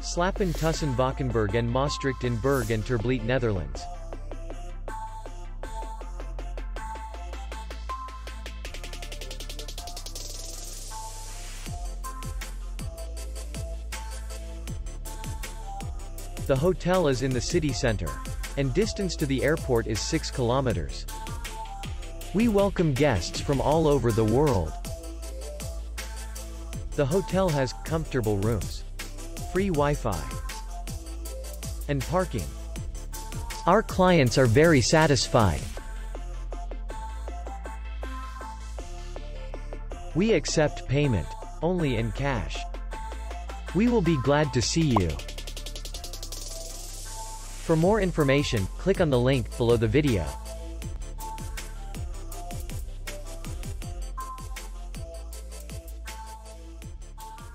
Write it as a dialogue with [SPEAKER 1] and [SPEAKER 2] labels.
[SPEAKER 1] Slapen Tussen Valkenburg and Maastricht in Berg and Terblijt, Netherlands. The hotel is in the city center, and distance to the airport is 6 kilometers. We welcome guests from all over the world. The hotel has comfortable rooms, free Wi-Fi, and parking. Our clients are very satisfied. We accept payment only in cash. We will be glad to see you. For more information, click on the link below the video.